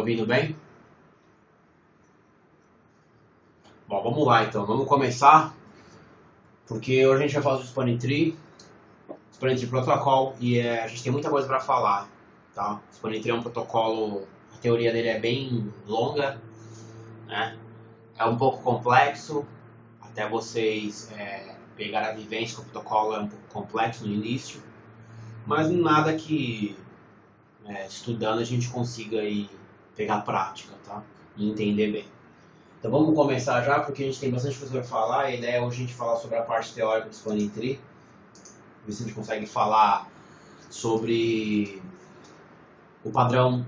ouvindo bem? Bom, vamos lá então, vamos começar, porque hoje a gente vai falar do Spanning Tree Protocol, e a gente tem muita coisa para falar, tá? O Spanning Tree é um protocolo, a teoria dele é bem longa, né? É um pouco complexo, até vocês pegarem a vivência com o protocolo é um pouco complexo no início, mas nada que estudando a gente consiga aí pegar prática, tá? E entender bem. Então vamos começar já, porque a gente tem bastante coisa para falar. A ideia é hoje a gente falar sobre a parte teórica do Spanning Tree, ver se a gente consegue falar sobre o padrão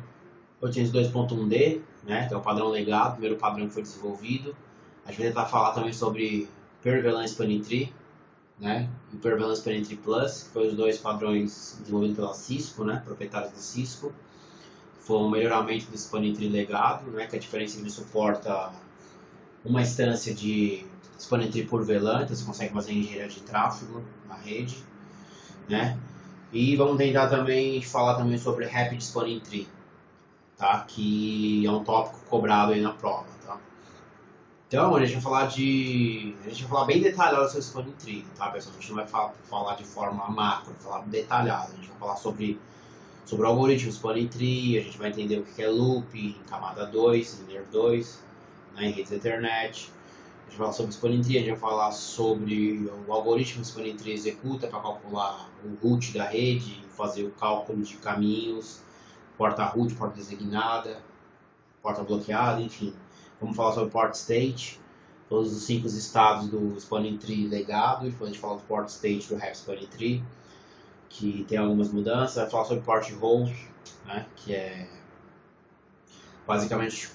802.1D, né, que é o padrão legado, o primeiro padrão que foi desenvolvido. A gente vai tentar falar também sobre Pervalance Spanning Tree, né, e Pervalance Spanning Tree Plus, que foram os dois padrões desenvolvidos pela Cisco, né, proprietários da Cisco. Foi um melhoramento do Spanning Tree legado, né, que a diferença é que ele suporta uma instância de Spanning Tree por VLAN, então você consegue fazer engenharia de tráfego na rede, né? E vamos tentar também falar também sobre Rapid Spanning Tree, tá? Que é um tópico cobrado aí na prova, tá? Então a gente vai falar bem detalhado sobre Spanning Tree, tá, pessoal? A gente não vai falar de forma macro, falar detalhado. A gente vai falar sobre o algoritmo Spanning Tree, a gente vai entender o que é loop em camada 2, layer 2, né, em redes Ethernet. A gente vai falar sobre o Spanning Tree, a gente vai falar sobre o algoritmo que o Spanning Tree executa para calcular o root da rede, fazer o cálculo de caminhos, porta root, porta designada, porta bloqueada, enfim. Vamos falar sobre port state, todos os 5 estados do Spanning Tree legado, e depois a gente fala do port state do Rapid Spanning Tree, que tem algumas mudanças. Vai falar sobre port hole, né, que é basicamente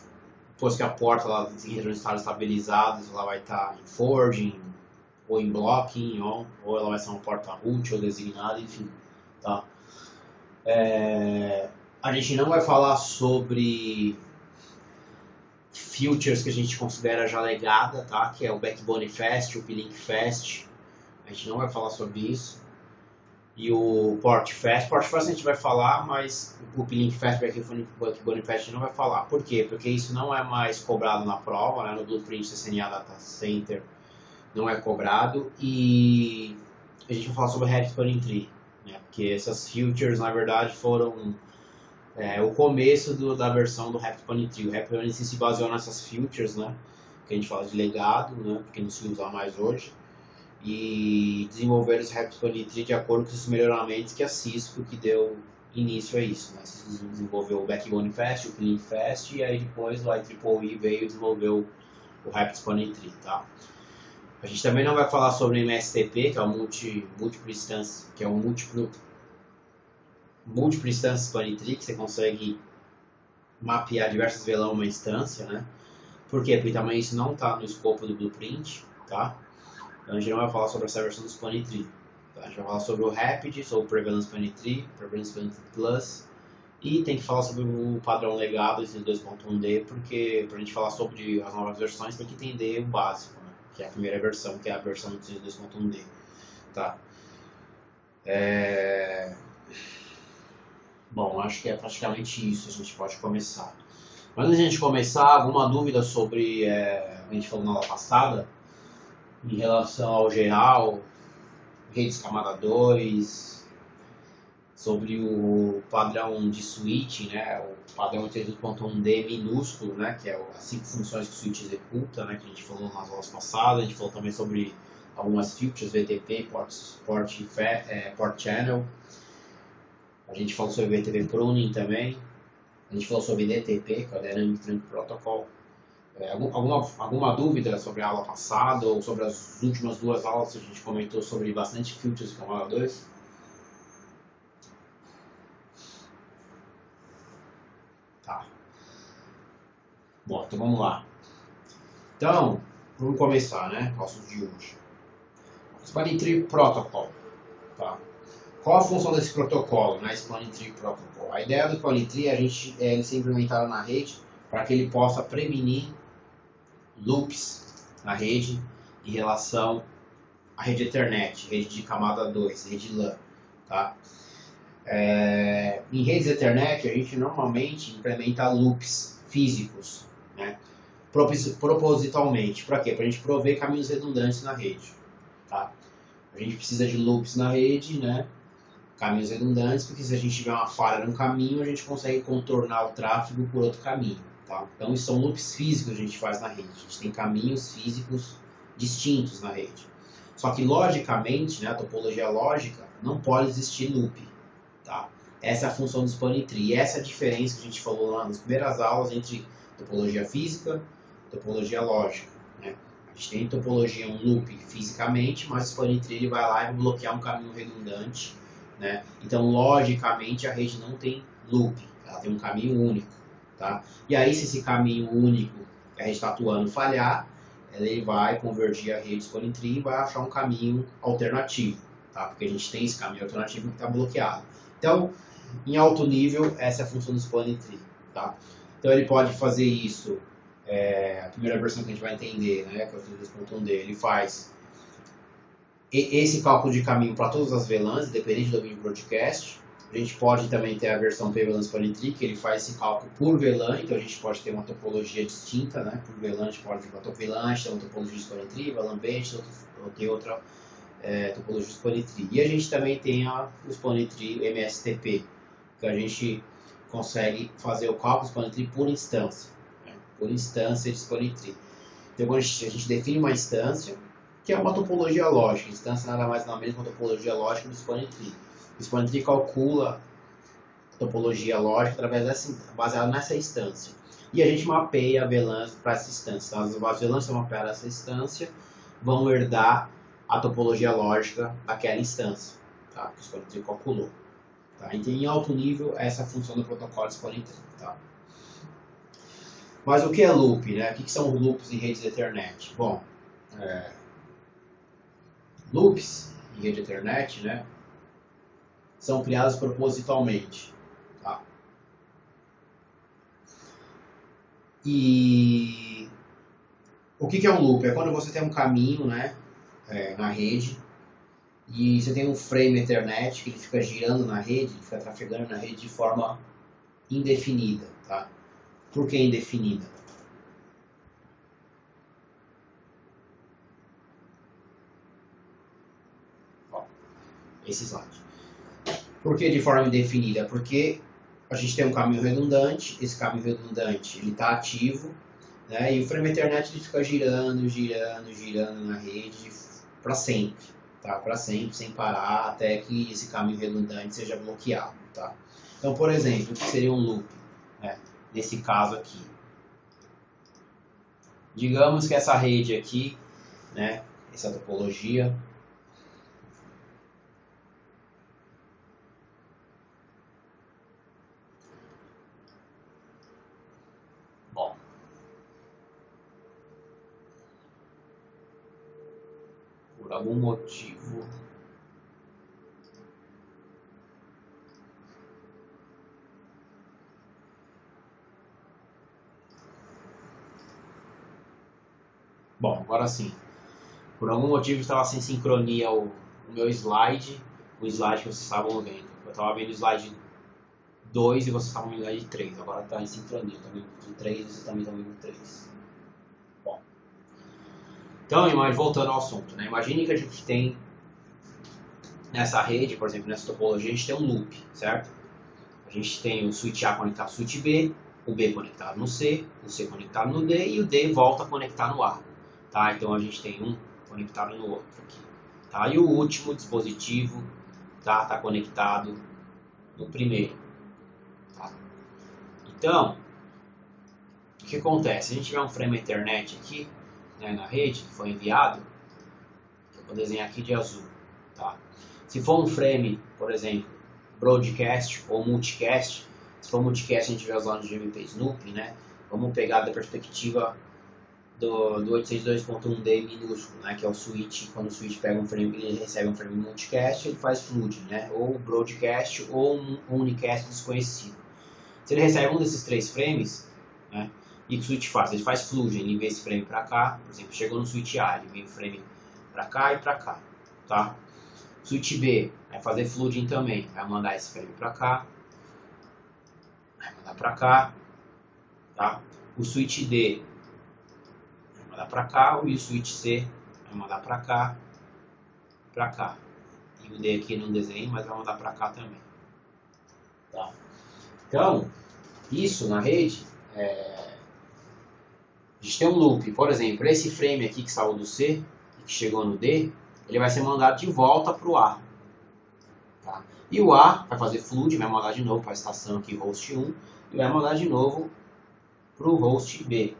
depois que a porta ela entra no estado estabilizado, ela vai estar em forging, ou em blocking, ou ela vai ser uma porta root ou designada, enfim. Tá? A gente não vai falar sobre features que a gente considera já legada, tá? Que é o backbone fast, o uplink fast. A gente não vai falar sobre isso. E o port fast a gente vai falar, mas o uplink fast e o backbone fast a gente não vai falar. Por quê? Porque isso não é mais cobrado na prova, né? No Blueprint CCNA Data Center não é cobrado. E a gente vai falar sobre Rapid Spanning Tree, né? Porque essas features, na verdade, foram o começo da versão do Rapid Spanning Tree. O Rapid Spanning Tree se baseou nessas features, né? Que a gente fala de legado, né? Porque não se usa mais hoje. E desenvolver os Rapid Spanning Tree de acordo com os melhoramentos que a Cisco que deu início a isso, né? A Cisco desenvolveu o Backbone Fast, o Uplink Fast, e aí depois o IEEE veio e desenvolveu o Rapid Spanning Tree, tá? A gente também não vai falar sobre o MSTP, que é o múltiplo instância, que é um múltiplo instância Spanning Tree, que você consegue mapear diversas VLAN uma instância, né? Por quê? Porque também isso não está no escopo do Blueprint, tá? Então a gente não vai falar sobre essa versão do Spanning Tree. Tá? A gente vai falar sobre o Rapid, sobre o Prevalence Spanning Tree, Prevalence Spanning Tree Plus, e tem que falar sobre o padrão legado, esse 2.1D, porque para a gente falar sobre as novas versões tem que entender o básico, né? Que é a primeira versão, que é a versão 2.1D. Tá? Bom, acho que é praticamente isso, a gente pode começar. Mas antes de a gente começar, alguma dúvida sobre a gente falou na aula passada, em relação ao geral, redes camada 2, sobre o padrão de switch, né, o padrão 82.1D minúsculo, né, que é as 5 funções que o switch executa, né, que a gente falou nas aulas passadas. A gente falou também sobre algumas features, VTP, port channel. A gente falou sobre VTP pruning também. A gente falou sobre DTP, que é o Dynamic Trunk Protocol. Alguma dúvida sobre a aula passada ou sobre as últimas 2 aulas? A gente comentou sobre bastante features de camada 2. Tá. Bom, então vamos lá. Então, vamos começar, né? O assunto de hoje. Spanning Tree Protocol. Tá? Qual a função desse protocolo, né? Spanning Tree Protocol. A ideia do Spanning Tree é ele ser implementado na rede para que ele possa prevenir loops na rede em relação à rede Ethernet, rede de camada 2, rede LAN, tá? Em redes Ethernet, a gente normalmente implementa loops físicos, né? Propositalmente. Para quê? Para a gente prover caminhos redundantes na rede. Tá? A gente precisa de loops na rede, né? Caminhos redundantes, porque se a gente tiver uma falha no caminho, a gente consegue contornar o tráfego por outro caminho. Tá? Então, isso são loops físicos que a gente faz na rede. A gente tem caminhos físicos distintos na rede. Só que, logicamente, né, a topologia lógica, não pode existir loop. Tá? Essa é a função do spanning tree. E essa é a diferença que a gente falou lá nas primeiras aulas entre topologia física e topologia lógica. Né? A gente tem topologia, um loop fisicamente, mas o spanning tree ele vai lá e vai bloquear um caminho redundante. Né? Então, logicamente, a rede não tem loop, ela tem um caminho único. Tá? E aí, se esse caminho único que a rede está atuando falhar, ele vai convergir a rede spanning tree e vai achar um caminho alternativo. Tá? Porque a gente tem esse caminho alternativo que está bloqueado. Então, em alto nível, essa é a função do spanning tree. Tá? Então, ele pode fazer isso, a primeira versão que a gente vai entender, né, que é o 2.1D, ele faz esse cálculo de caminho para todas as VLANs, independente do domínio broadcast. A gente pode também ter a versão P-VLAN Spanning Tree, que ele faz esse cálculo por VLAN, então a gente pode ter uma topologia distinta, né? Por VLAN, a gente pode ter uma VLAN, tem uma topologia de Spanning Tree, VLAN Based, ou tem outra topologia de Spanning Tree. E a gente também tem o Spanning Tree MSTP, que a gente consegue fazer o cálculo do Spanning Tree por instância, né? Por instância de Spanning Tree. Então, quando a gente define uma instância, que é uma topologia lógica. A instância nada mais nada menos que uma topologia lógica do spanning tree. O spanning tree calcula a topologia lógica baseada nessa instância. E a gente mapeia a VLANs para essa instância. Então, as VLANs são mapeadas nessa instância, vão herdar a topologia lógica daquela instância, tá? Que o spanning tree calculou. Tá? Então, em alto nível, essa é a função do protocolo de spanning tree. Tá? Mas o que é loop? Né? O que são loops em redes Ethernet? Bom, loops em rede Ethernet, né, são criados propositalmente. Tá? E o que é um loop? É quando você tem um caminho, né, na rede e você tem um frame Ethernet que ele fica girando na rede, ele fica trafegando na rede de forma indefinida. Tá? Por que indefinida? Esse slide. Por que de forma indefinida? Porque a gente tem um caminho redundante, esse caminho redundante ele está ativo, né, e o frame Ethernet ele fica girando, girando, girando na rede para sempre, tá? Para sempre, sem parar, até que esse caminho redundante seja bloqueado. Tá? Então, por exemplo, o que seria um loop? Né? Nesse caso aqui. Digamos que essa rede aqui, né, essa topologia, por algum motivo, bom, agora sim, por algum motivo estava sem sincronia o meu slide, o slide que vocês estavam vendo. Eu estava vendo o slide 2 e vocês estavam vendo o slide 3, agora está em sincronia, eu estou vendo o 3 e vocês também estão vendo o 3. Bom, então, voltando ao assunto, né? Imagine que a gente tem nessa rede, por exemplo, nessa topologia, a gente tem um loop, certo? A gente tem o switch A conectado ao switch B, o B conectado no C, o C conectado no D e o D volta a conectar no A. Tá? Então a gente tem um conectado no outro aqui. Tá? E o último dispositivo tá conectado no primeiro. Tá? Então, o que acontece? Se a gente tiver um frame Ethernet aqui, né, na rede, que foi enviado, eu vou desenhar aqui de azul. Tá? Se for um frame, por exemplo, broadcast ou multicast, se for multicast a gente vê as zonas de MP Snoopy, né? Vamos pegar da perspectiva do 802.1D minúsculo, né? Que é o switch, quando o switch pega um frame, ele recebe um frame multicast, ele faz flooding, né? Ou broadcast ou um unicast desconhecido. Se ele recebe um desses 3 frames, né? E o que o switch faz? Ele faz flooding, ele envia esse frame para cá, por exemplo, chegou no switch A, ele envia o frame para cá e para cá, tá? Switch B vai fazer flooding também, vai mandar esse frame para cá, vai mandar para cá, tá? O switch D vai mandar para cá, e o switch C vai mandar para cá, e o D aqui não desenho, mas vai mandar para cá também, tá? Então, isso na rede, a gente tem um loop, por exemplo, esse frame aqui que saiu do C e que chegou no D, ele vai ser mandado de volta para o A. Tá? E o A vai fazer flood, vai mandar de novo para a estação aqui, host 1, e vai mandar de novo para o host B.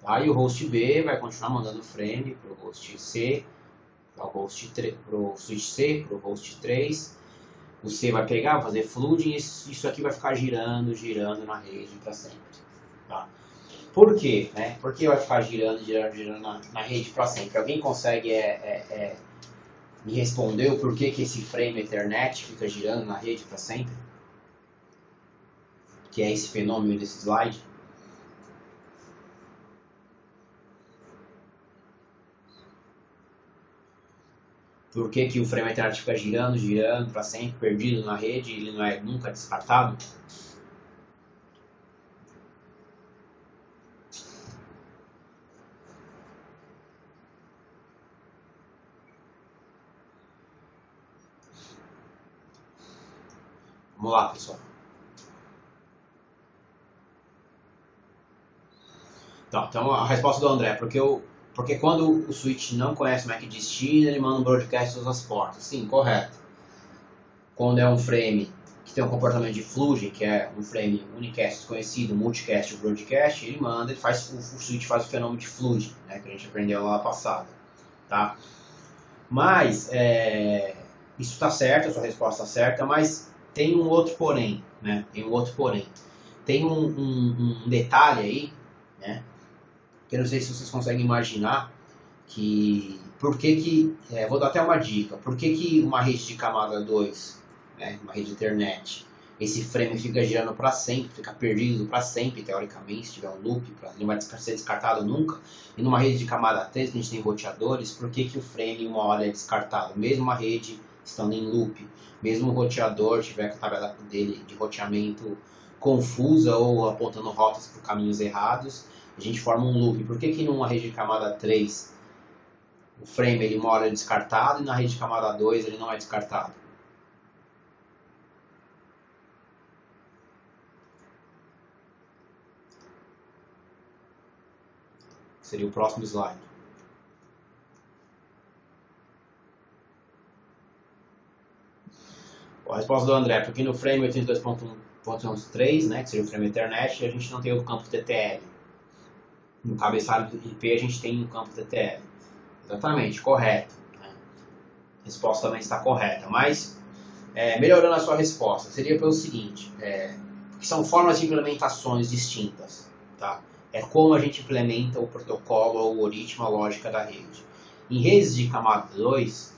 Tá? E o host B vai continuar mandando frame para o host C, para o switch C, para o host 3. O C vai pegar, vai fazer flooding, e isso aqui vai ficar girando na rede para sempre. Tá? Por quê? Né? Por que vai ficar girando na rede para sempre? Alguém consegue me responder o porquê que esse frame Ethernet fica girando na rede para sempre? Que é esse fenômeno desse slide? Por que o frame Ethernet fica girando para sempre, perdido na rede, e ele não é nunca descartado? Vamos lá, pessoal. Então a resposta do André, porque quando o switch não conhece o MAC destino, ele manda um broadcast todas as portas. Sim, correto. Quando é um frame que tem um comportamento de flooding, que é um frame unicast desconhecido, multicast ou broadcast, ele manda, o switch faz o fenômeno de flooding, né, que a gente aprendeu lá passada. Tá? Mas, isso está certo, a sua resposta está certa, mas tem um outro porém, né? Tem um detalhe aí, né? Que eu não sei se vocês conseguem imaginar vou dar até uma dica, por que uma rede de camada 2, né, uma rede Ethernet, esse frame fica girando para sempre, fica perdido para sempre, teoricamente, se tiver um loop, ele não vai ser descartado nunca, e numa rede de camada 3, que a gente tem roteadores, por que o frame uma hora é descartado? Mesmo uma rede estando em loop, mesmo o roteador tiver com a tabela dele de roteamento confusa ou apontando rotas para caminhos errados, a gente forma um loop. Por que numa rede de camada 3 o frame ele uma hora é descartado e na rede de camada 2 ele não é descartado? Seria o próximo slide. A resposta do André, porque no frame 82.1.3, né, que seria o frame Ethernet, a gente não tem o campo TTL. No cabeçalho do IP a gente tem um campo TTL. Exatamente, correto. A resposta também está correta, mas melhorando a sua resposta, seria pelo seguinte, que são formas de implementações distintas. Tá? É como a gente implementa o protocolo, o algoritmo, a lógica da rede. Em redes de camada 2,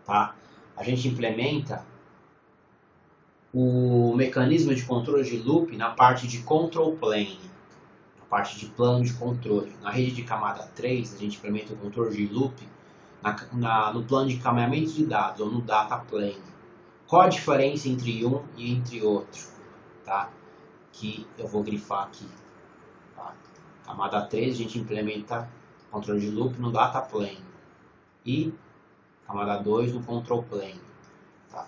tá? A gente implementa o mecanismo de controle de loop na parte de control plane, na parte de plano de controle. Na rede de camada 3, a gente implementa o controle de loop no plano de encaminhamento de dados, ou no data plane. Qual a diferença entre um e entre outro? Tá? Que eu vou grifar aqui. Tá? Camada 3, a gente implementa controle de loop no data plane. E camada 2 no control plane. Tá?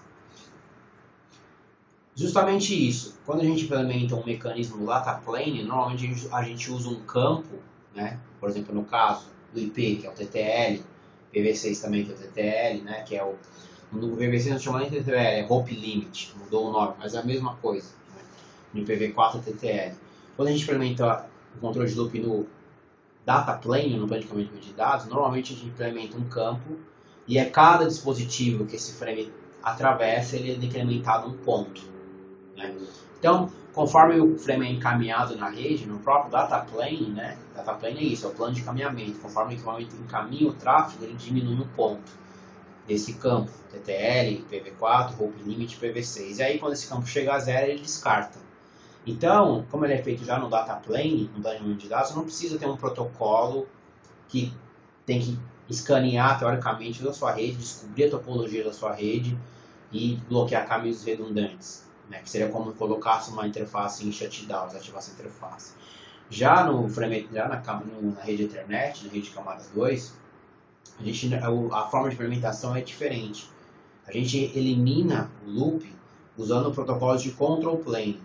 Justamente isso. Quando a gente implementa um mecanismo no data plane, normalmente a gente usa um campo, né? Por exemplo, no caso do IP, que é o TTL, PV6 também, que é o TTL, né? Que é no PV6 não chama nem TTL, é Hope Limit, mudou o nome, mas é a mesma coisa. Né? No IPv4 é TTL. Quando a gente implementa o controle de loop no data plane, no plano de encaminhamento de dados, normalmente a gente implementa um campo e cada dispositivo que esse frame atravessa, ele é decrementado um ponto. Né? Então, conforme o frame é encaminhado na rede, no próprio data plane, né? Data plane é isso, é o plano de encaminhamento. Conforme o equipamento encaminha o tráfego, ele diminui um ponto desse campo, TTL, PV4, Hope Limit, PV6. E aí, quando esse campo chega a zero, ele descarta. Então, como ele é feito já no data plane, no plano de dados, você não precisa ter um protocolo que tem que escanear, teoricamente, toda a sua rede, descobrir a topologia da sua rede e bloquear caminhos redundantes, né? Que seria como colocasse uma interface em shutdown, desativar essa interface. Já na rede Ethernet, na rede camada 2, a forma de implementação é diferente. A gente elimina o loop usando protocolos de control plane,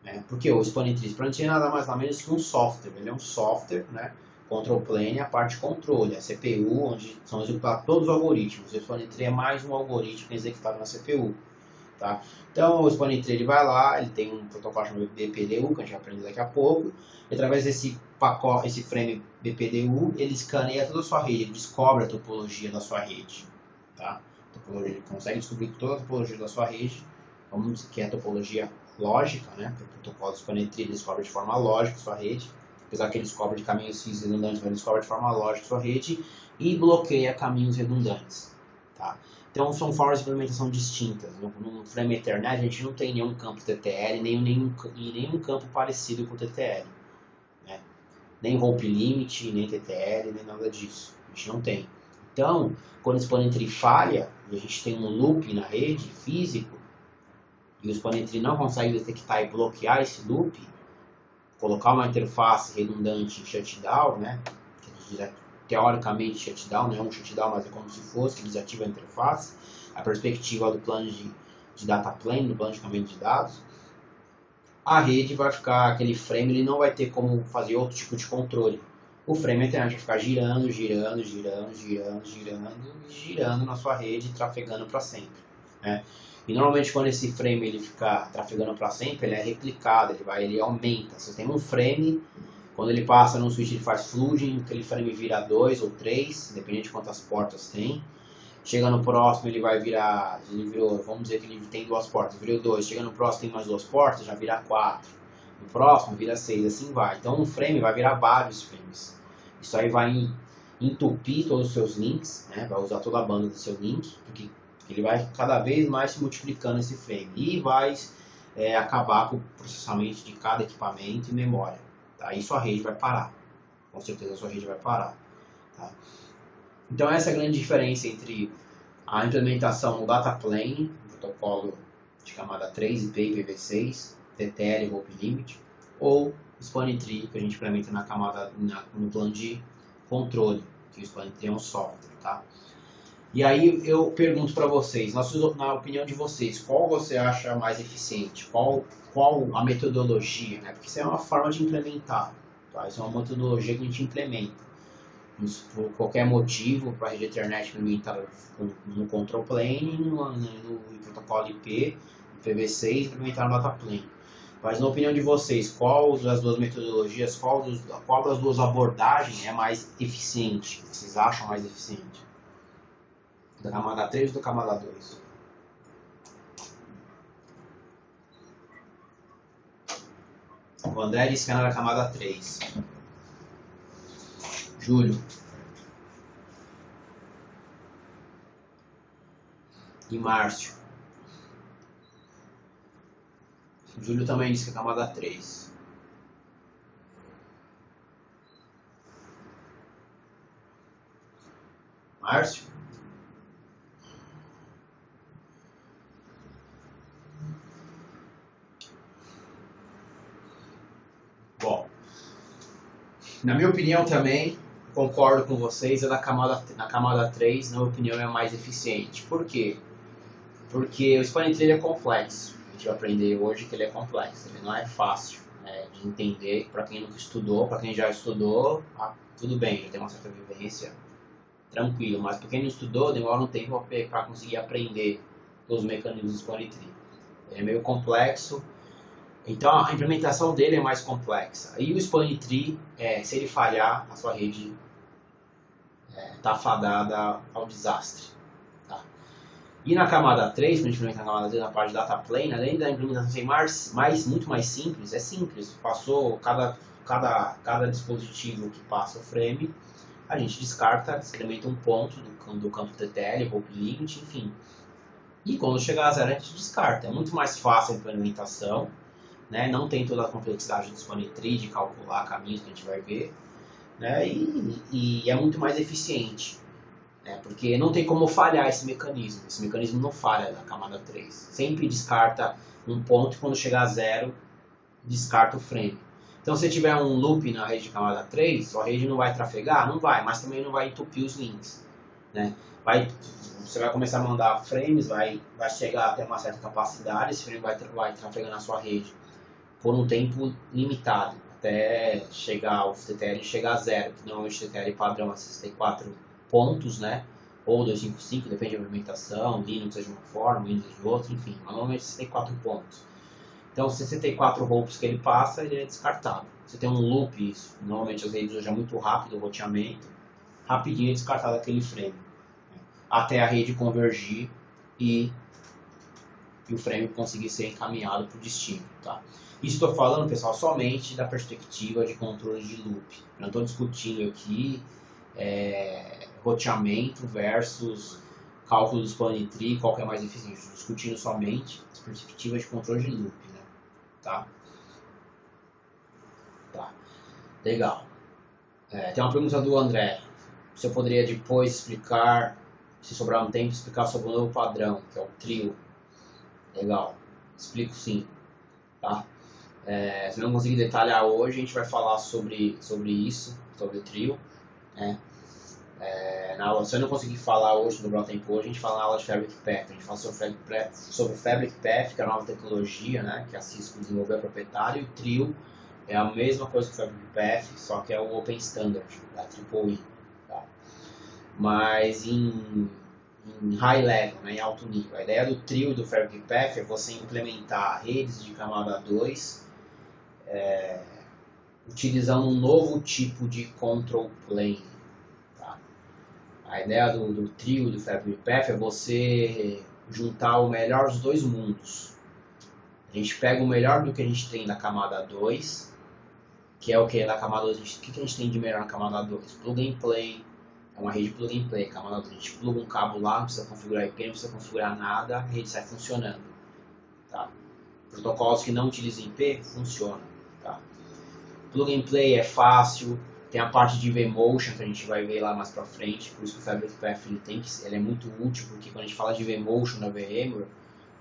né? Porque o Spanning Tree é nada mais nada menos que um software. Ele é um software, né? Control plane é a parte de controle, a CPU, onde são executados todos os algoritmos. O Spanning Tree é mais um algoritmo que é executado na CPU. Tá? Então o Spanning Tree ele vai lá, ele tem um protocolo chamado BPDU, que a gente vai aprender daqui a pouco, e através desse pacote, esse frame BPDU, ele escaneia toda a sua rede, ele descobre a topologia da sua rede. Tá? Ele consegue descobrir toda a topologia da sua rede, vamos dizer que é a topologia lógica, né? O protocolo do Spanning Tree descobre de forma lógica a sua rede, apesar que ele descobre de caminhos físicos redundantes, mas ele descobre de forma lógica a sua rede e bloqueia caminhos redundantes. Tá? Então são formas de implementação distintas. No frame Ethernet a gente não tem nenhum campo TTL e nenhum campo parecido com o TTL. Né? Nem Hope Limit, nem TTL, nem nada disso. A gente não tem. Então, quando o Spanning Tree falha, e a gente tem um loop na rede físico, e o Spanning Tree não consegue detectar e bloquear esse loop, colocar uma interface redundante em shutdown, né? Teoricamente shutdown, não é um shutdown, mas é como se fosse, que desativa a interface, a perspectiva do plano de data plane, do plano de caminho de dados, a rede vai ficar, aquele frame, ele não vai ter como fazer outro tipo de controle. O frame Ethernet vai ficar girando na sua rede, trafegando para sempre. Né? E normalmente quando esse frame ele fica trafegando para sempre, ele é replicado, ele aumenta. Você tem um frame, quando ele passa num switch ele faz flooding, aquele frame vira 2 ou 3, dependendo de quantas portas tem. Chega no próximo ele vai virar, vamos dizer que ele tem 2 portas, virou 2. Chega no próximo tem mais 2 portas, já vira 4. No próximo vira 6, assim vai. Então um frame vai virar vários frames. Isso aí vai entupir todos os seus links, né? Vai usar toda a banda do seu link, porque ele vai cada vez mais se multiplicando esse frame. E vai acabar com o processamento de cada equipamento e memória. Aí sua rede vai parar. Com certeza a sua rede vai parar. Tá? Então essa é a grande diferença entre a implementação no data plane, protocolo de camada 3, IP e IPv6, TTL e Hope Limit, ou Spanning Tree, que a gente implementa no plano de controle, que o Spanning Tree é um software. Tá? E aí eu pergunto para vocês, na opinião de vocês, qual você acha mais eficiente? Qual a metodologia? Né? Porque isso é uma forma de implementar. Tá? Isso é uma metodologia que a gente implementa. Por qualquer motivo, para a rede Ethernet implementar no control plane, no protocolo IP, IPv6, implementar no data plane. Mas na opinião de vocês, qual das duas metodologias, qual das duas abordagens é mais eficiente? Que vocês acham mais eficiente? Da camada 3 ou da camada 2? O André disse que era da camada 3. Júlio. E Márcio. Júlio também disse que é camada 3. Márcio? Bom, na minha opinião também, concordo com vocês, na camada 3, na minha opinião, é mais eficiente. Por quê? Porque o Spanning Tree é complexo. A gente vai aprender hoje que ele é complexo. Ele não é fácil de entender. Para quem nunca estudou, para quem já estudou, tudo bem, já tem uma certa vivência, tranquilo. Mas para quem não estudou, demora um tempo para conseguir aprender os mecanismos do Spanning Tree. Ele é meio complexo. Então a implementação dele é mais complexa. E o Spanning Tree, se ele falhar, a sua rede está fadada ao desastre. Tá? E na camada 3, quando a gente implementa na camada 3, na parte de data plane, além da implementação ser muito mais simples, é simples. Passou cada dispositivo que passa o frame, a gente descarta, incrementa um ponto do campo TTL, Hope Limit, enfim. E quando chegar a zero, a gente descarta. É muito mais fácil a implementação. Né? Não tem toda a complexidade do Spanning Tree de calcular caminhos que a gente vai ver, né? E é muito mais eficiente. né? Porque não tem como falhar esse mecanismo não falha na camada 3. Sempre descarta um ponto e quando chegar a 0, descarta o frame. Então se tiver um loop na rede de camada 3, sua rede não vai trafegar? Não vai, mas também não vai entupir os links, né? Você vai começar a mandar frames, vai chegar até uma certa capacidade, esse frame vai trafegar na sua rede por um tempo limitado, até chegar o TTL chegar a 0, que normalmente o TTL padrão é 64 pontos, né? Ou 255, depende da implementação, Linux é de uma forma, Windows é de outra, enfim, mas normalmente 64 pontos. Então, 64 hopes que ele passa, ele é descartável. Você tem um loop, isso, normalmente as redes hoje é muito rápido, o roteamento, rapidinho é descartado aquele frame, né? Até a rede convergir e o frame conseguir ser encaminhado para o destino, tá? Isso estou falando, pessoal, somente da perspectiva de controle de loop. Não estou discutindo aqui roteamento versus cálculo do spanning tree, qual que é mais eficiente. Estou discutindo somente as perspectivas de controle de loop, né? Tá? Legal. Tem uma pergunta do André. Você poderia depois explicar, se sobrar um tempo, explicar sobre o novo padrão, que é o trio? Legal. Explico sim, tá? Se não conseguir detalhar hoje, a gente vai falar sobre isso, sobre o trio, né? Na aula, se eu não conseguir falar hoje, no dobrar o tempo hoje, a gente fala na aula de Fabric Path. A gente fala sobre Fabric Path, que é a nova tecnologia, né, que a Cisco desenvolveu, proprietário, e o trio é a mesma coisa que o Fabric Path, só que é o Open Standard, da EEE. Tá? Mas em high level, né, em alto nível. A ideia do trio e do Fabric Path é você implementar redes de camada 2 utilizando um novo tipo de control plane. Tá? A ideia do trio do Fabric Path é você juntar o melhor dos dois mundos. A gente pega o melhor do que a gente tem na camada 2, que é o que na camada 2, o que a gente tem de melhor na camada 2? Plug and play, é uma rede plug and play. Camada 2, a gente pluga um cabo lá, não precisa configurar IP, não precisa configurar nada, a rede sai funcionando. Tá? Protocolos que não utilizam IP funcionam. Tá? Plug and play é fácil, tem a parte de vMotion que a gente vai ver lá mais pra frente, por isso que o Fabric Path ele é muito útil, porque quando a gente fala de vMotion na VMware,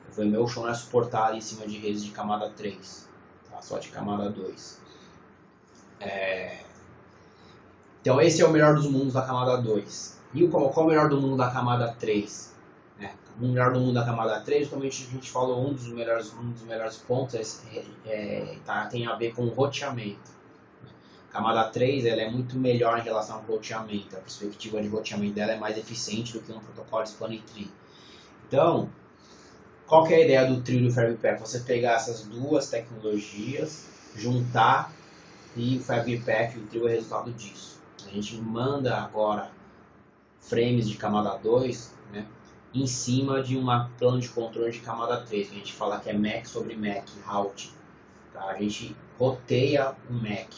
o vMotion não é suportado em cima de redes de camada 3, tá? Só de camada 2. Então esse é o melhor dos mundos da camada 2. E qual é o melhor do mundo da camada 3? O melhor do mundo da camada 3, justamente a gente falou, um dos melhores pontos tem a ver com o roteamento. A camada 3 ela é muito melhor em relação ao roteamento. A perspectiva de roteamento dela é mais eficiente do que um protocolo spanning tree. Então, qual que é a ideia do trio do Fabric Path? Você pegar essas duas tecnologias, juntar, e o Fabric Path e o trio é resultado disso. A gente manda agora frames de camada 2, né, em cima de um plano de controle de camada 3, que a gente fala que é MAC sobre MAC, routing. Tá? A gente roteia um MAC.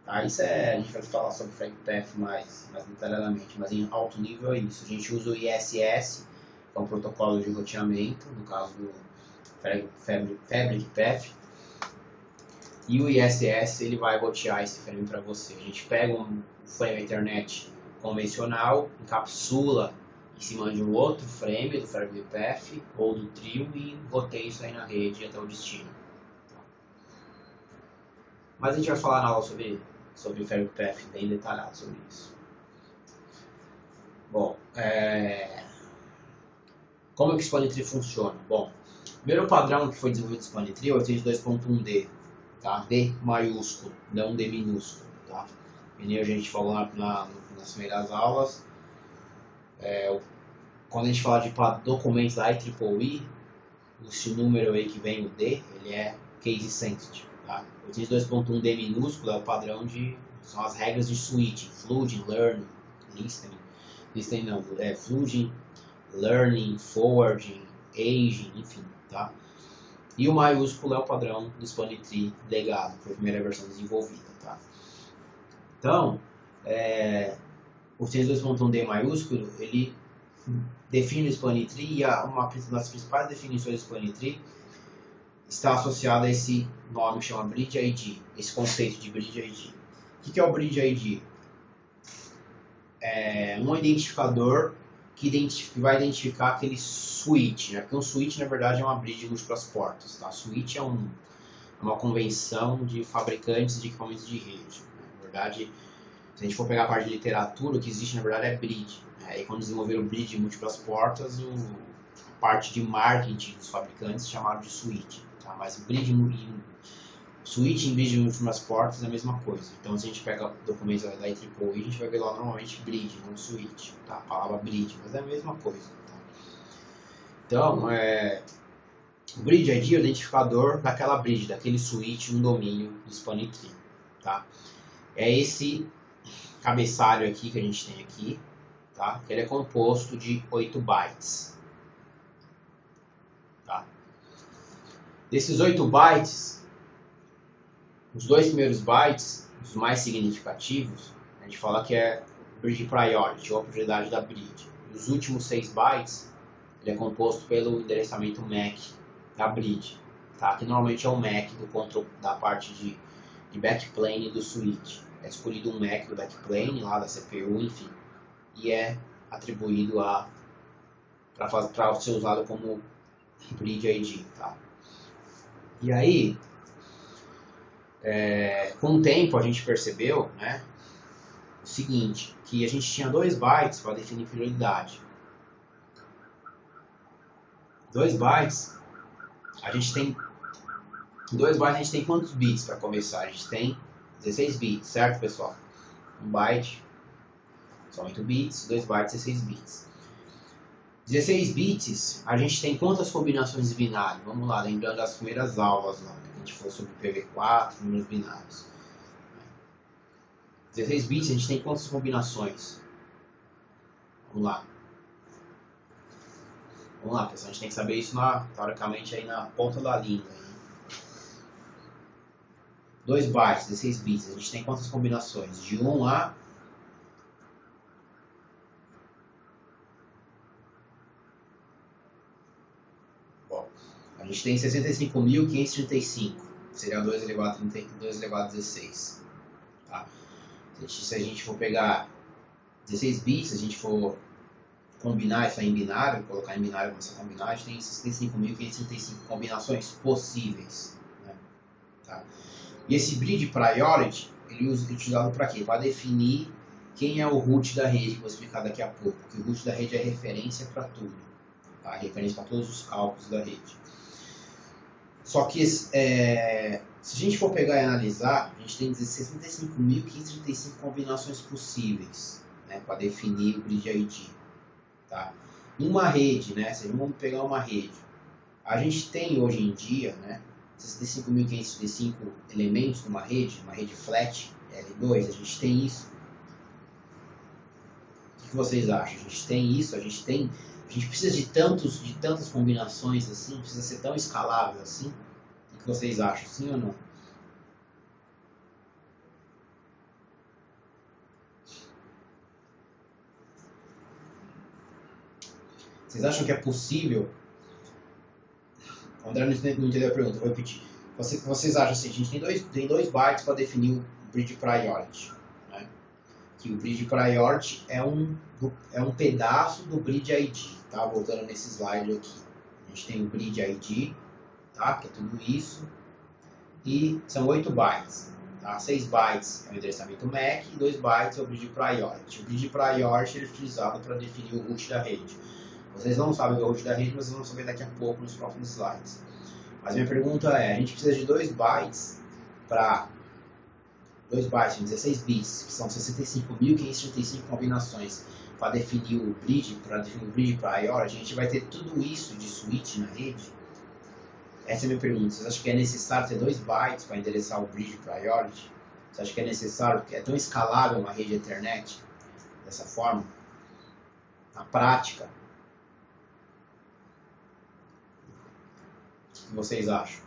Tá? A gente vai falar sobre o Fabric Path mais detalhadamente, mas em alto nível é isso. A gente usa o ISS, que é um protocolo de roteamento, no caso do Fabric Path. E o ISS ele vai rotear esse frame para você. A gente pega um frame Ethernet convencional, encapsula em cima de um outro frame do Fabric Path ou do trio e roteia isso aí na rede até o destino. Mas a gente vai falar na aula sobre o Fabric Path bem detalhado sobre isso. Bom, como é que o spanning tree funciona? Bom, o primeiro padrão que foi desenvolvido no spanning tree é o 82.1D. Tá? D maiúsculo, não D minúsculo. Tá? E a gente falou nas primeiras aulas. Quando a gente fala de documentos da IEEE, esse número aí que vem o D, ele é case sensitive. Tá? O 82.1D minúsculo é o padrão são as regras de switching, flooding, learning, listening não, flooding, learning, forwarding, aging, enfim, tá? E o maiúsculo é o padrão do spanning tree legado, foi a primeira versão desenvolvida, tá? Então, o 62.1D maiúsculo, ele define o spanning tree e uma das principais definições do spanning tree está associada a esse nome que chama Bridge ID, esse conceito de Bridge ID. O que é o Bridge ID? um identificador que vai identificar aquele switch, né? Porque um switch, na verdade, é uma bridge de múltiplas portas, tá? Switch é uma convenção de fabricantes de equipamentos de rede, né? Na verdade, se a gente for pegar a parte de literatura, o que existe, na verdade, é bridge, né? E quando desenvolveram bridge de múltiplas portas, a parte de marketing dos fabricantes chamaram de switch, tá? Mas switch em bridge de múltiplas portas é a mesma coisa. Então, se a gente pega documentos da IEEE, a gente vai ver lá normalmente bridge, não switch, tá? A palavra bridge, mas é a mesma coisa, tá? Então, o bridge ID é o identificador daquela bridge, daquele switch, um domínio do spanning tree, tá? É esse cabeçalho aqui que a gente tem aqui, tá? Ele é composto de 8 bytes, tá? Desses 8 bytes, os dois primeiros bytes, os mais significativos, a gente fala que é bridge priority, ou a prioridade da bridge. E os últimos 6 bytes, ele é composto pelo endereçamento MAC da bridge, tá? Que normalmente é o MAC do control, da parte de backplane do switch. É escolhido um MAC do backplane, lá da CPU, enfim, e é atribuído para ser usado como bridge ID, tá? E aí, com o tempo a gente percebeu, né, o seguinte, que a gente tinha 2 bytes para definir prioridade. 2 bytes, a gente tem quantos bits para começar? A gente tem 16 bits, certo, pessoal? 1 byte são 8 bits, 2 bytes, 16 bits. 16 bits, a gente tem quantas combinações de binário? Vamos lá, lembrando as primeiras aulas lá, que a gente falou sobre PV4, números binários. 16 bits, a gente tem quantas combinações? Vamos lá. Vamos lá, pessoal, a gente tem que saber isso teoricamente aí na ponta da língua. 2 bytes, 16 bits, a gente tem quantas combinações? De 1 a... Bom, a gente tem 65.535, seria 2 elevado a 16. Tá? Se a gente for pegar 16 bits, se a gente for combinar isso aí em binário, colocar em binário, começar a combinar, a gente tem 65.535 combinações possíveis. Né? Tá? E esse bridge priority, ele é utilizado para quê? Para definir quem é o root da rede, que eu vou explicar daqui a pouco. Porque o root da rede é referência para tudo. Tá? Referência para todos os cálculos da rede. Só que se a gente for pegar e analisar, a gente tem 65.535 combinações possíveis, né, para definir o bridge ID. Tá? Uma rede, né, vamos pegar uma rede. A gente tem hoje em dia, né, 65.535 elementos numa rede flat, L2, a gente tem isso. O que vocês acham? A gente tem isso? A gente precisa de tantas combinações assim? Precisa ser tão escalável assim? O que vocês acham? Sim ou não? Vocês acham que é possível? O André não entendeu a pergunta, vou repetir. Vocês acham assim, a gente tem dois bytes para definir o bridge priority. Né? Que o bridge priority é um pedaço do bridge ID. Tá? Voltando nesse slide aqui. A gente tem o bridge ID, tá? Que é tudo isso. E são 8 bytes. Tá? 6 bytes é o endereçamento MAC e 2 bytes é o bridge priority. O bridge priority é utilizado para definir o root da rede. Vocês não sabem o root da rede, mas vocês vão saber daqui a pouco nos próximos slides. Mas minha pergunta é, a gente precisa de 2 bytes para 2 bytes, 16 bits, que são 65.535 combinações para definir o bridge, priority, a gente vai ter tudo isso de switch na rede? Essa é a minha pergunta. Vocês acham que é necessário ter 2 bytes para endereçar o bridge priority? Você acha que é necessário, porque é tão escalável uma rede Ethernet dessa forma? Na prática, o que vocês acham?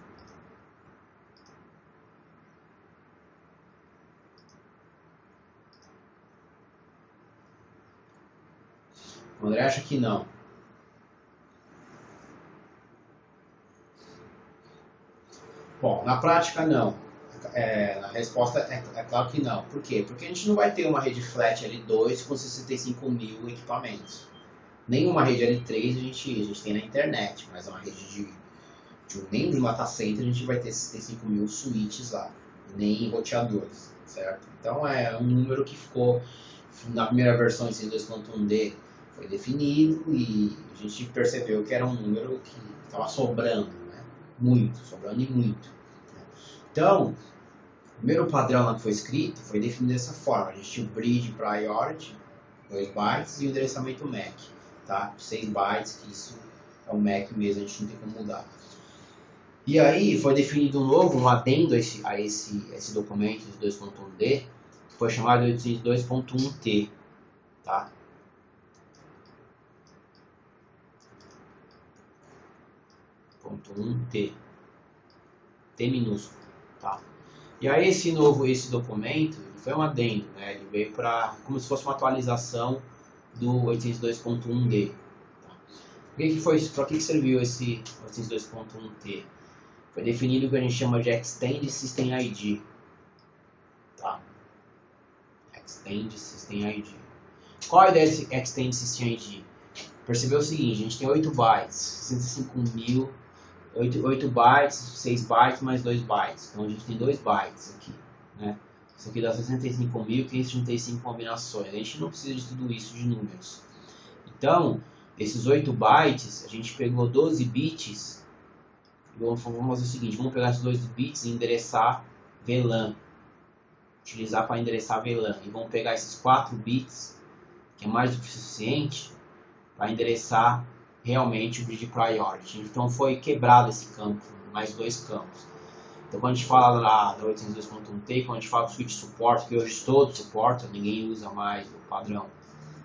O André acha que não. Bom, na prática não. A resposta é claro que não. Por quê? Porque a gente não vai ter uma rede flat L2 com 65 mil equipamentos. Nenhuma rede L3 a gente tem na internet, mas é uma rede de nem de um data center a gente vai ter 65 mil switches lá, nem roteadores, certo? Então é um número que ficou na primeira versão em 2.1D foi definido e a gente percebeu que era um número que estava sobrando, né? Sobrando e muito. Então, o primeiro padrão lá que foi escrito foi definido dessa forma. A gente tinha o bridge priority, 2 bytes, e o endereçamento MAC, tá? 6 bytes, que isso é o MAC mesmo, a gente não tem como mudar. E aí foi definido um adendo a esse documento de 2.1D, que foi chamado de 2.1T, tá? .1T, T minúsculo, tá? E aí esse documento foi um adendo, né? Ele veio para como se fosse uma atualização do 802.1D. Tá? Para que serviu esse 802.1T? Foi definido o que a gente chama de Extend System ID. Tá? Extend System ID. Qual a ideia desse Extend System ID? Percebeu o seguinte, a gente tem 8 bytes, 65 mil, 8 bytes, 6 bytes mais 2 bytes. Então a gente tem 2 bytes aqui. Né? Isso aqui dá 65.535 combinações. A gente não precisa de tudo isso de números. Então, esses 8 bytes, a gente pegou 12 bits. Vamos fazer o seguinte, vamos pegar esses 2 bits e endereçar VLAN. Utilizar para endereçar VLAN. E vamos pegar esses 4 bits, que é mais do que suficiente, para endereçar realmente o bridge priority. Então foi quebrado esse campo, mais 2 campos. Então quando a gente fala lá da 802.1T, quando a gente fala do switch support, que hoje todos suportam, ninguém usa mais o padrão,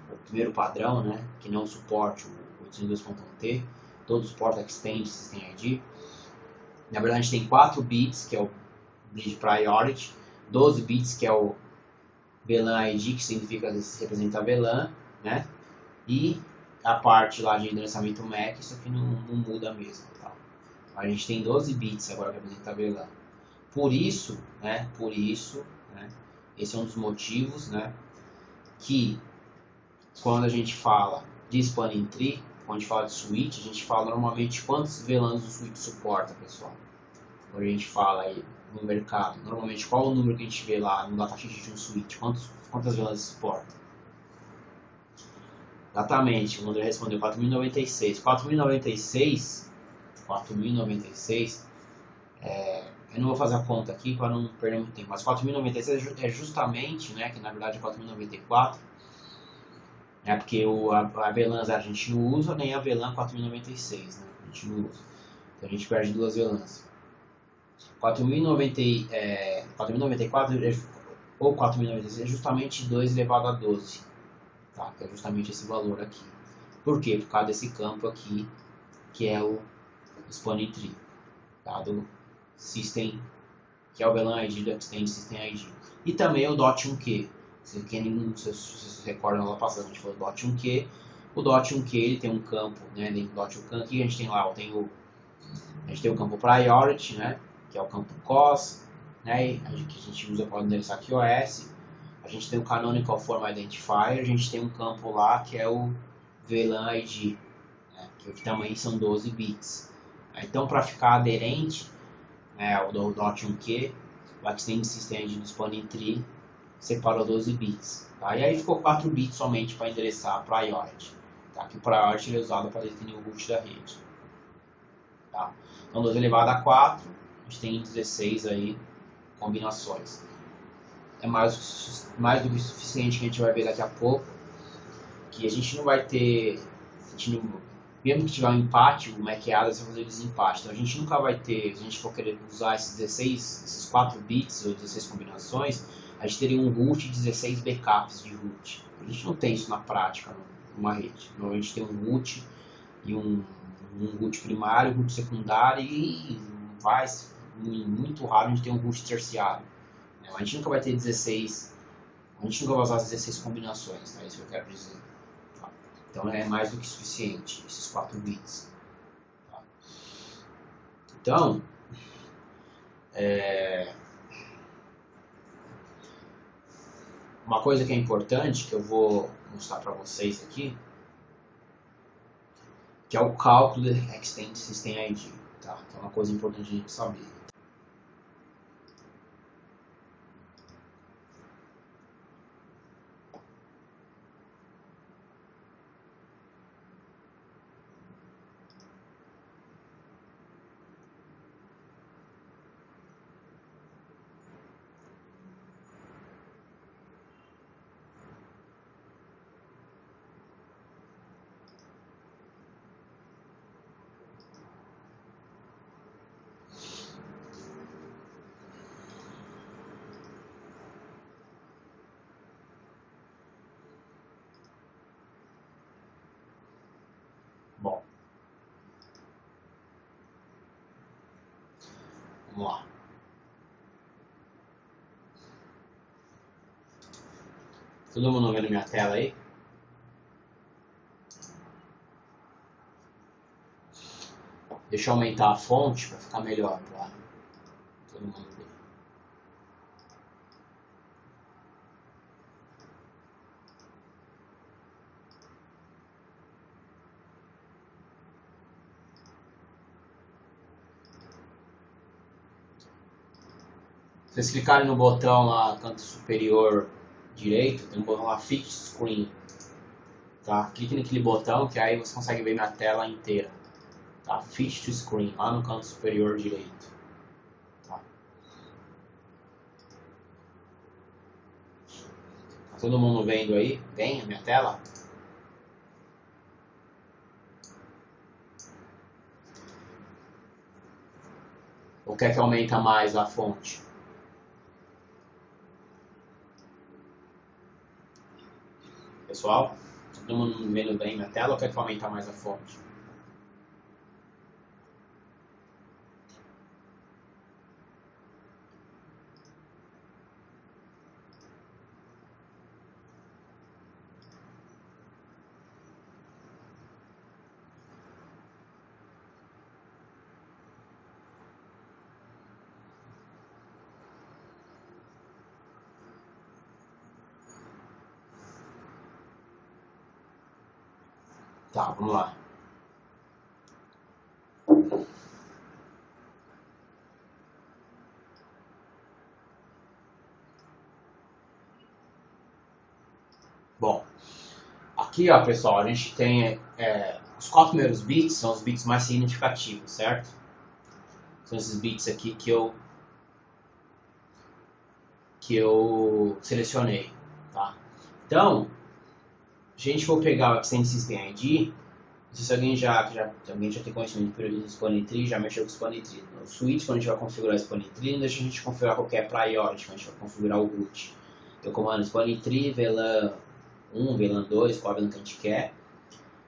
o primeiro padrão, né, que não suporte o 802.1T, todos suportam Extend System ID. Na verdade a gente tem 4 bits, que é o bridge priority, 12 bits, que é o VLAN ID, que significa que representa VLAN, né, e a parte lá de endereçamento MAC, isso aqui não muda mesmo. Tá? A gente tem 12 bits agora que representa VLAN. Por isso, né, esse é um dos motivos, né, que quando a gente fala de spanning tree, quando a gente fala de switch, a gente fala normalmente quantos VLANs o switch suporta, pessoal. Quando a gente fala aí no mercado, normalmente qual o número que a gente vê lá no datasheet de um switch, quantas VLANs suporta? Exatamente, o André respondeu 4.096. 4.096, eu não vou fazer a conta aqui para não perder muito tempo, mas 4.096 é justamente, né, que na verdade é 4.094, né, porque a VLAN a gente não usa, nem a VLAN 4.096, né, a gente não usa. Então a gente perde 2 VLANs. 4.094 ou 4.096 é justamente 2 elevado a 12. Tá? Que é justamente esse valor aqui. Por quê? Por causa desse campo aqui, que é o spanning tree, tá? Do system, que é o VLAN ID do Extend System ID. E também o .1Q. Se vocês recordam lá passando, a gente falou .1Q. O .1Q ele tem um campo, né? Dentro do .1Q aqui a gente tem lá, a gente tem o campo priority, né? Que é o campo COS, né? Que a gente usa para endereçar QoS. A gente tem o Canonical Form Identifier, a gente tem um campo lá que é o VLAN ID, né, que também são 12 bits. Então, para ficar aderente, né, ao .1Q, o Extend System ID do Spanning Tree separou 12 bits. Tá? E aí ficou 4 bits somente para endereçar a Priority. Tá? Que o Priority é usado para definir o root da rede. Tá? Então, 12 elevado a 4, a gente tem 16 aí, combinações. É mais do que suficiente, que a gente vai ver daqui a pouco, que a gente não vai ter, mesmo que tiver um empate, o MAC-Adresse vai fazer desempate, então a gente nunca vai ter, se a gente for querer usar esses 4 bits ou 16 combinações, a gente teria um root e 16 backups de root. A gente não tem isso na prática numa rede. Normalmente a gente tem um root e um root primário, um root secundário e muito raro a gente tem um root terciário. A gente nunca vai ter 16, a gente nunca vai usar as 16 combinações, é isso que eu quero dizer. Tá? Então é mais do que suficiente, esses 4 bits. Tá? Então, Uma coisa que é importante, que eu vou mostrar para vocês aqui, que é o cálculo do Extended System ID, tá? Que é uma coisa importante a gente saber. Bom, vamos lá. Todo mundo vendo minha tela aí? Deixa eu aumentar a fonte para ficar melhor para todo mundo ver. Se vocês clicarem no botão lá, canto superior direito, tem um botão lá, Fit Screen. Tá? Clique naquele botão que aí você consegue ver minha tela inteira. Tá? Fit to Screen, lá no canto superior direito. Tá? Tá todo mundo vendo aí? Bem a minha tela? Ou quer que aumente mais a fonte? Pessoal, todo mundo vendo bem minha tela ou quer que aumente mais a fonte? Tá, vamos lá. Bom, aqui ó pessoal, a gente tem os 4 primeiros bits, são os bits mais significativos, certo? São esses bits aqui que eu selecionei, tá? Então, se a gente for pegar o Extended System ID, não sei se alguém já tem conhecimento do SpanTree, já mexeu com o SpanTree. No switch, quando a gente vai configurar o SpanTree, não deixa a gente configurar qualquer priority, quando a gente vai configurar o root. Eu comando SpanTree, VLAN 1, VLAN 2, qual VLAN que a gente quer,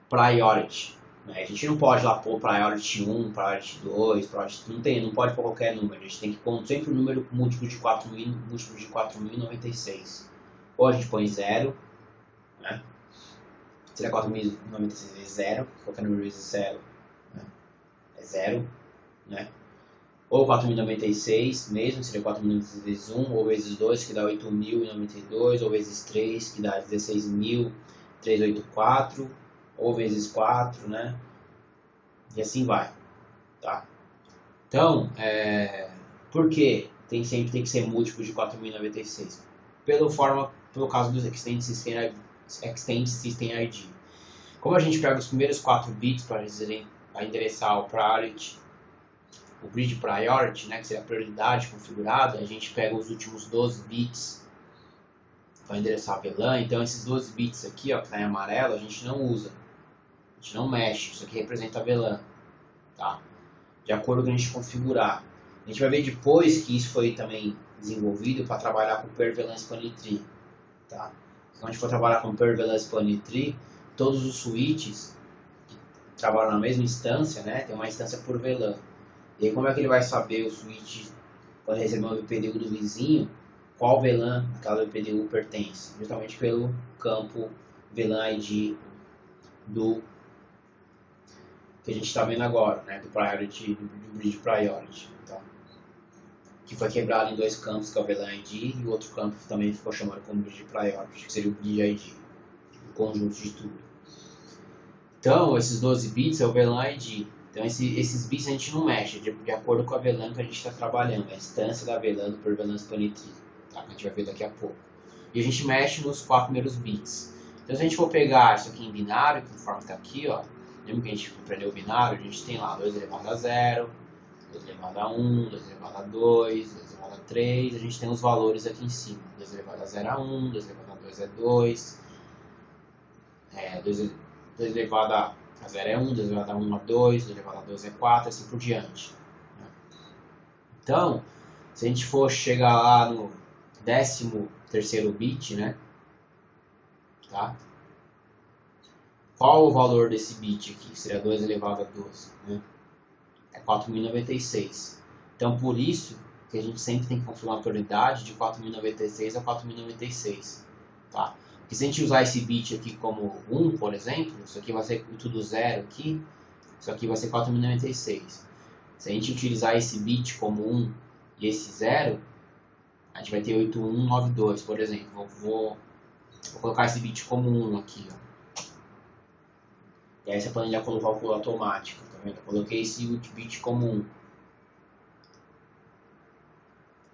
priority. Né? A gente não pode lá pôr priority 1, priority 2, priority... não pode pôr qualquer número, a gente tem que pôr sempre o número múltiplo de 4096. Ou a gente põe 0, né? Seria 4096 vezes 0, qualquer número vezes 0, né? É 0, né? Ou 4096 mesmo, seria 4096 vezes 1, ou vezes 2, que dá 8092, ou vezes 3, que dá 16.384, ou vezes 4, né? E assim vai, tá? Então, por que sempre tem que ser múltiplo de 4096? Pelo caso dos Extended System ID. Como a gente pega os primeiros 4 bits para endereçar o priority, o grid priority, né, que seria a prioridade configurada, a gente pega os últimos 12 bits para endereçar a VLAN. Então esses 12 bits aqui, ó, que está em amarelo, a gente não usa, a gente não mexe. Isso aqui representa a VLAN, tá? De acordo com a gente configurar. A gente vai ver depois que isso foi também desenvolvido para trabalhar com Per VLAN SpanTree, tá? Quando a gente for trabalhar com Per VLAN SpanTree, todos os switches que trabalham na mesma instância, né, tem uma instância por VLAN. E aí como é que ele vai saber o switch, quando receber uma VPDU do vizinho, qual VLAN aquela VPDU pertence? Justamente pelo campo VLAN ID do que a gente está vendo agora, né, do priority, do grid priority. Tá? que foi quebrado em dois campos, que é o VLAN ID, e o outro campo também ficou chamado como Bridge Priority, que seria o Bridge ID, o conjunto de tudo. Então, esses 12 bits é o VLAN ID. Então, esses bits a gente não mexe, de acordo com a VLAN que a gente está trabalhando, a instância da VLAN por VLAN Spanning Tree, tá? Que a gente vai ver daqui a pouco. E a gente mexe nos 4 primeiros bits. Então, se a gente for pegar isso aqui em binário, conforme está aqui, ó, lembra que a gente aprendeu o binário? A gente tem lá 2 elevado a 0, 2 elevado a 1, 2 elevado a 2, 2 elevado a 3, a gente tem os valores aqui em cima. 2 elevado a 0 é 1, 2 elevado a 2 é 2, 2 elevado a 0 é 1, 2 elevado a 1 é 2, 2 elevado a 2 é 4, assim por diante. Então, se a gente for chegar lá no 13º bit, né? Tá? Qual o valor desse bit aqui? Seria 2 elevado a 12, né? É 4096. Então, por isso que a gente sempre tem que confirmar a autoridade de 4096 a 4096, tá? Porque se a gente usar esse bit aqui como 1, por exemplo, isso aqui vai ser tudo 0 aqui, isso aqui vai ser 4096. Se a gente utilizar esse bit como 1 e esse 0, a gente vai ter 8192, por exemplo. Vou colocar esse bit como 1 aqui, ó. E aí essa planilha calculou automática, tá vendo? Eu coloquei esse bit como 1.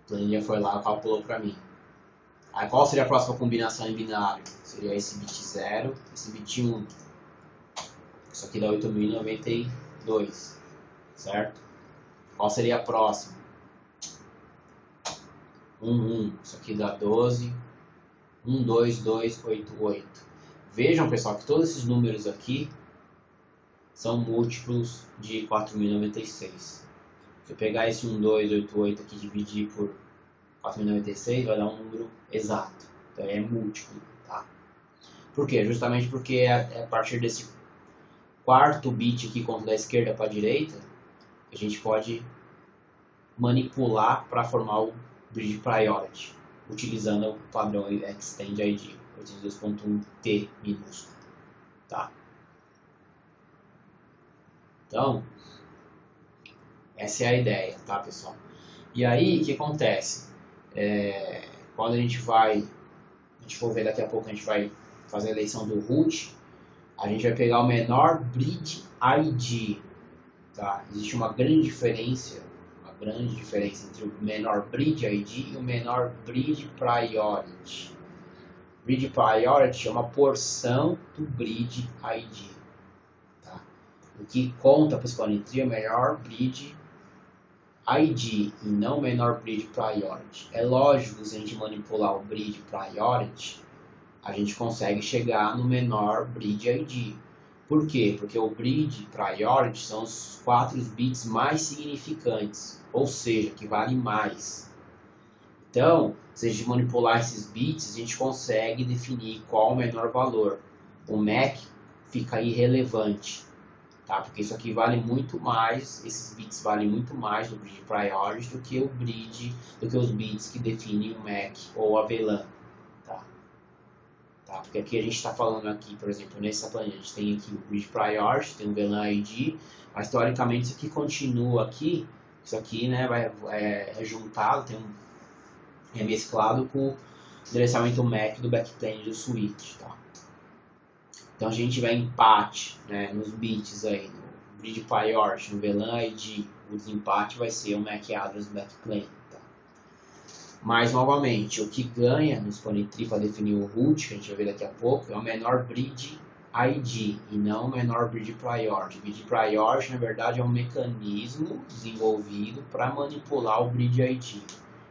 A planilha foi lá e calculou para mim. Aí qual seria a próxima combinação em binário? Seria esse bit 0, esse bit 1. Isso aqui dá 8092, certo? Qual seria a próxima? 1. Isso aqui dá 12. 12288. Vejam, pessoal, que todos esses números aqui são múltiplos de 4096. Se eu pegar esse 1288 aqui e dividir por 4096, vai dar um número exato. Então é múltiplo, tá? Por quê? Justamente porque é a partir desse quarto bit aqui, conto da esquerda para a direita, a gente pode manipular para formar o Bridge Priority, utilizando o padrão Extend ID 82.1T minúsculo, tá? Então, essa é a ideia, tá, pessoal? E aí, o que acontece? Quando a gente for ver daqui a pouco, a gente vai fazer a eleição do root, a gente vai pegar o menor Bridge ID, tá? Existe uma grande diferença entre o menor Bridge ID e o menor Bridge Priority. Bridge Priority é uma porção do Bridge ID. Tá? O que conta para o Spanning Tree é o menor Bridge ID e não o menor Bridge Priority. É lógico que se a gente manipular o Bridge Priority, a gente consegue chegar no menor Bridge ID. Por quê? Porque o Bridge Priority são os 4 bits mais significantes, ou seja, que valem mais. Então, se a gente manipular esses bits, a gente consegue definir qual o menor valor. O MAC fica irrelevante, tá? Porque isso aqui vale muito mais, esses bits valem muito mais do Bridge Priority do que os bits que definem o MAC ou a VLAN. Tá? Porque aqui a gente está falando aqui, por exemplo, nessa planilha, a gente tem aqui o Bridge Priority, tem o VLAN ID, mas teoricamente isso aqui continua aqui, isso aqui, né, é juntado, é mesclado com o endereçamento MAC do backplane do switch, tá? Então a gente tiver empate, né, nos bits aí, no Bridge Priority, no VLAN ID, o desempate vai ser o MAC address do backplane. Mas, novamente, o que ganha no Spanning Tree para definir o root, que a gente vai ver daqui a pouco, é o menor Bridge ID e não o menor Bridge Priority. O Bridge Priority, na verdade, é um mecanismo desenvolvido para manipular o Bridge ID.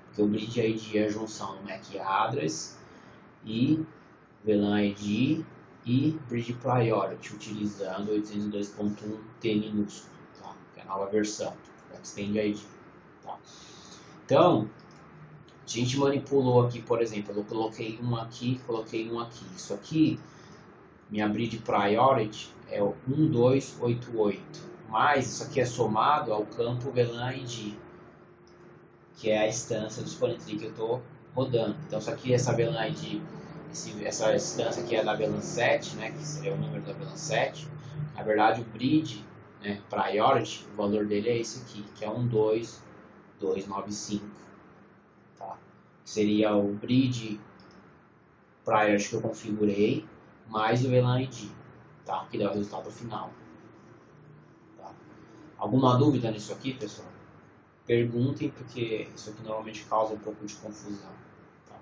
Porque o Bridge ID é a junção do MAC address e VLAN ID e Bridge Priority, utilizando 802.1T minúsculo, tá? Que é a nova versão, o Extend ID. Tá? Então, a gente manipulou aqui, por exemplo, eu coloquei um aqui, Isso aqui, minha Bridge Priority é o 1288, mas isso aqui é somado ao campo VLAN ID, que é a instância do Spanning Tree que eu estou rodando. Então, isso aqui, essa VLAN ID, essa instância aqui é da VLAN 7, né, que seria o número da VLAN 7. Na verdade, o Bridge, né, Priority, o valor dele é esse aqui, que é 12295. seria o bridge prior que eu configurei, mais o VLAN ID, tá? Que dá o resultado final. Tá? Alguma dúvida nisso aqui, pessoal? Perguntem, porque isso aqui normalmente causa um pouco de confusão. Tá?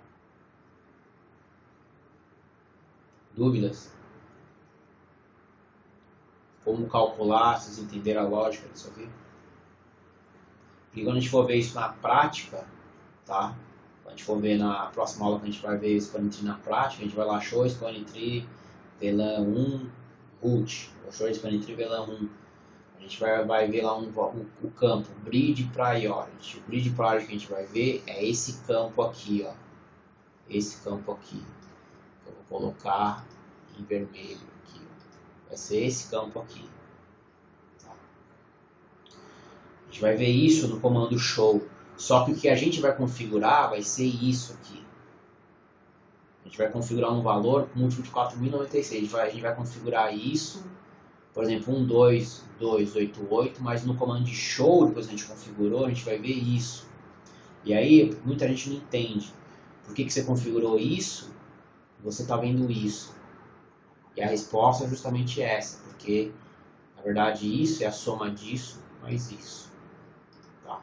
Dúvidas? Como calcular, vocês entenderam a lógica disso aqui? E quando a gente for ver isso na prática, tá? Quando a gente for ver na próxima aula que a gente vai ver Spanning Tree na prática, a gente vai lá show Spanning Tree, VLAN 1, root, ou show Spanning Tree, VLAN 1. A gente vai ver lá o campo, bridge priority. O bridge priority que a gente vai ver é esse campo aqui, ó. Esse campo aqui. Eu vou colocar em vermelho aqui, ó. Vai ser esse campo aqui. Tá? A gente vai ver isso no comando show. Só que o que a gente vai configurar vai ser isso aqui. A gente vai configurar um valor múltiplo de 4096. A gente vai configurar isso, por exemplo, 12288, mas no comando de show, depois a gente configurou, a gente vai ver isso. E aí, muita gente não entende. Por que você configurou isso? Você está vendo isso. E a resposta é justamente essa, porque, na verdade, isso é a soma disso mais isso. Tá?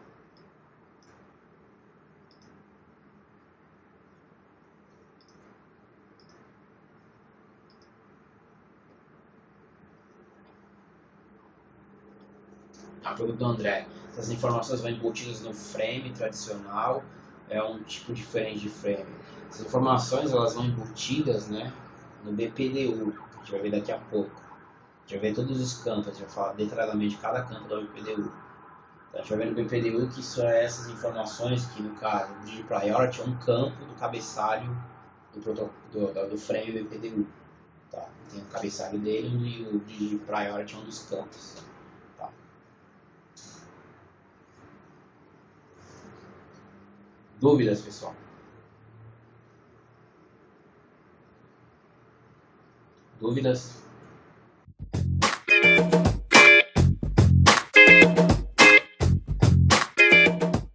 A pergunta do André: essas informações vão embutidas no frame tradicional, é um tipo diferente de frame. Essas informações elas vão embutidas, né, no BPDU, que a gente vai ver daqui a pouco. A gente vai ver todos os campos, a gente vai falar detalhadamente de cada campo do BPDU. Então, a gente vai ver no BPDU que isso é essas informações que, no caso, o bridge priority é um campo do cabeçalho do frame BPDU. Tá? Tem o cabeçalho dele e o bridge priority é um dos campos. Tá? Dúvidas, pessoal? Dúvidas?